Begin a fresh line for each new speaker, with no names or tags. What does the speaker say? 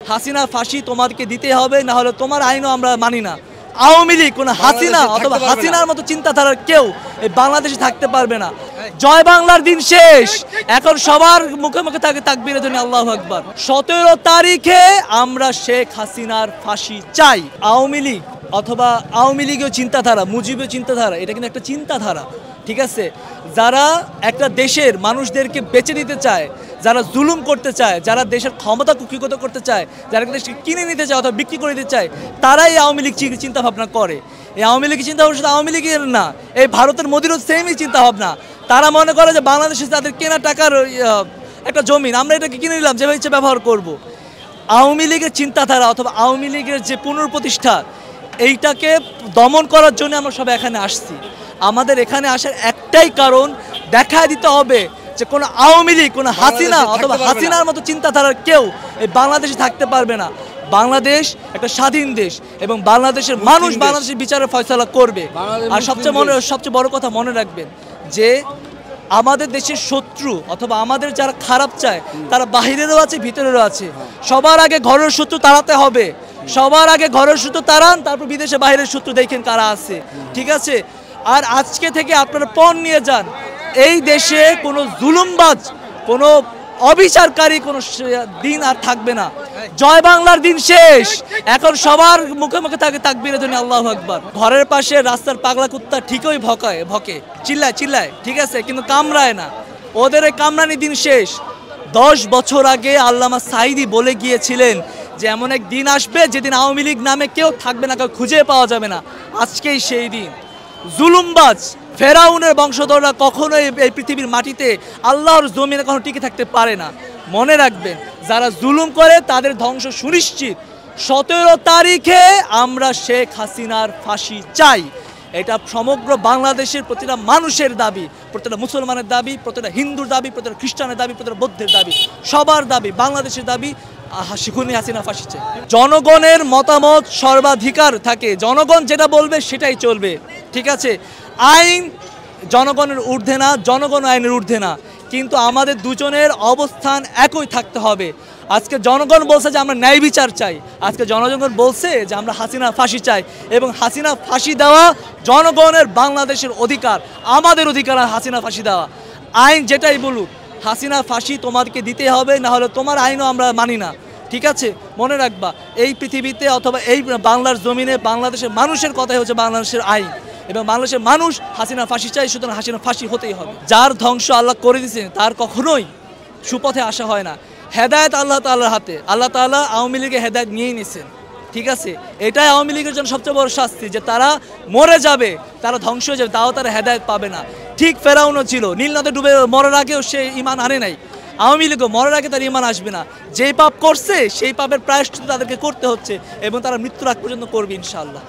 হাসিনা ফাঁসি তোমাদেরকে দিতে হবে, না হলে তোমার আইনও আমরা মানি না। আওয়ামী লীগ কোন হাসিনা অথবা হাসিনার মতো চিন্তাধারার কেউ এই বাংলাদেশে থাকতে পারবে না। জয় বাংলার দিন শেষ, এখন সবার মুখে মুখে থাকে তাকবীরের জন্য আল্লাহু আকবার। 17 তারিখে আমরা শেখ হাসিনার ফাঁসি চাই। আওয়ামী লীগ অথবা আওয়ামী লীগের চিন্তাধারা, মুজিবের চিন্তাধারা, এটা কিন্তু একটা চিন্তাধারা, ঠিক আছে? যারা একটা দেশের মানুষদেরকে বেঁচে নিতে চায়, যারা জুলুম করতে চায়, যারা দেশের ক্ষমতা কুক্ষিগত করতে চায়, যারা দেশকে কিনে নিতে চায় অথবা বিক্রি করে দিতে চায়, তারাই আওয়ামী লীগ চিন্তাভাবনা করে। এই আওয়ামী লীগের চিন্তাভাবনা শুধু আওয়ামী লীগের না, এই ভারতের মোদিরও সেমই চিন্তাভাবনা। তারা মনে করে যে বাংলাদেশে তাদের কেনা টাকার একটা জমিন, আমরা এটাকে কিনে নিলাম, যেভাবে ইচ্ছে ব্যবহার করব। আওয়ামী লীগের চিন্তাধারা অথবা আওয়ামী লীগের যে পুনর্প্রতিষ্ঠা, এইটাকে দমন করার জন্য আমরা সবাই এখানে আসছি। আমাদের এখানে আসার একটাই কারণ, দেখা দিতে হবে যে কোনো আওয়ামী লীগ, কোনো হাসিনা অথবা হাসিনার মতো চিন্তাধারার কেউ এই বাংলাদেশে থাকতে পারবে না। বাংলাদেশ একটা স্বাধীন দেশ এবং বাংলাদেশের মানুষ বাংলাদেশের বিচারের ফয়সালা করবে। আর সবচেয়ে বড় কথা মনে রাখবেন যে আমাদের দেশের শত্রু অথবা আমাদের যারা খারাপ চায়, তারা বাহিরেরও আছে, ভিতরেরও আছে। সবার আগে ঘরের শত্রু তাড়াতে হবে, সবার আগে ঘরের শত্রু তাড়ান, তারপর বিদেশে বাইরের শত্রু দেখেন কারা আছে, ঠিক আছে? আর আজকে থেকে আপনারা পণ নিয়ে যান, এই দেশে কোনো জুলুমবাজ, কোনো অবিচারকারী কোনো দিন আর থাকবে না। জয় বাংলার দিন শেষ, এখন সবার মুখে মুখে থাকে তাকবীরের জন্য আল্লাহু আকবার। ঘরের পাশে রাস্তার পাগলা কুত্তা ঠিকই ভকে, চিল্লায়, ঠিক আছে, কিন্তু কামড়ায় না। ওদের এই কামড়ানি দিন শেষ। 10 বছর আগে আল্লামা সাঈদী বলে গিয়েছিলেন যে এমন এক দিন আসবে যেদিন আওয়ামী লীগ নামে কেউ থাকবে না, কেউ খুঁজে পাওয়া যাবে না। আজকেই সেই দিন। জুলুমবাজ ফেরাউনের বংশধররা কখনোই এই পৃথিবীর মাটিতে আল্লাহর জমিনে কখনো টিকে থাকতে পারে না। মনে রাখবেন, যারা জুলুম করে তাদের ধ্বংস সুনিশ্চিত। 17 তারিখে আমরা শেখ হাসিনার ফাঁসি চাই। এটা সমগ্র বাংলাদেশের প্রতিটা মানুষের দাবি, প্রতিটা মুসলমানের দাবি, প্রতিটা হিন্দুর দাবি, প্রতিটা খ্রিস্টানের দাবি, প্রতিটা বৌদ্ধের দাবি, সবার দাবি, বাংলাদেশের দাবি খুনি হাসিনা ফাঁসি চাই। জনগণের মতামত সর্বাধিকার থাকে, জনগণ যেটা বলবে সেটাই চলবে, ঠিক আছে? আইন জনগণের ঊর্ধ্বে না, জনগণ আইনের ঊর্ধ্বে না, কিন্তু আমাদের দুজনের অবস্থান একই থাকতে হবে। আজকে জনগণ বলছে যে আমরা ন্যায় বিচার চাই, আজকে জনগণ বলছে যে আমরা হাসিনা ফাঁসি চাই, এবং হাসিনা ফাঁসি দেওয়া জনগণের বাংলাদেশের অধিকার, আমাদের অধিকার হাসিনা ফাঁসি দেওয়া। আইন যেটাই বলুক, হাসিনা ফাঁসি তোমাদেরকে দিতে হবে, না হলে তোমার আইনও আমরা মানি না, ঠিক আছে? মনে রাখবা, এই পৃথিবীতে অথবা এই বাংলার জমিনে বাংলাদেশের মানুষের কথাই হচ্ছে বাংলাদেশের আইন, এবং বাংলাদেশের মানুষ হাসিনা ফাঁসি চাই, সুতরাং হাসিনা ফাঁসি হতেই হবে। যার ধ্বংস আল্লাহ করে দিয়েছেন তার কখনোই সুপথে আসা হয় না। হেদায়েত আল্লাহ তাআলার হাতে। আল্লাহ তাআলা আওয়ামী লীগের হেদায়েত নিয়েই নিয়েছেন, ঠিক আছে? এটাই আওয়ামী লীগের জন্য সবচেয়ে বড় শাস্তি, যে তারা মরে যাবে, তারা ধ্বংস হয়ে যাবে, তাও তারা হেদায়েত পাবে না। ঠিক ফেরাউনও ছিল, নীল নদে ডুবে মরার আগেও সে ঈমান আনে নাই। আওয়ামী লীগও মরার আগে তার ঈমান আসবে না। যেই পাপ করছে সেই পাপের প্রায়শ্চিত্ত তাদেরকে করতে হচ্ছে, এবং তারা মৃত্যুর আগ পর্যন্ত করবে ইনশাআল্লাহ।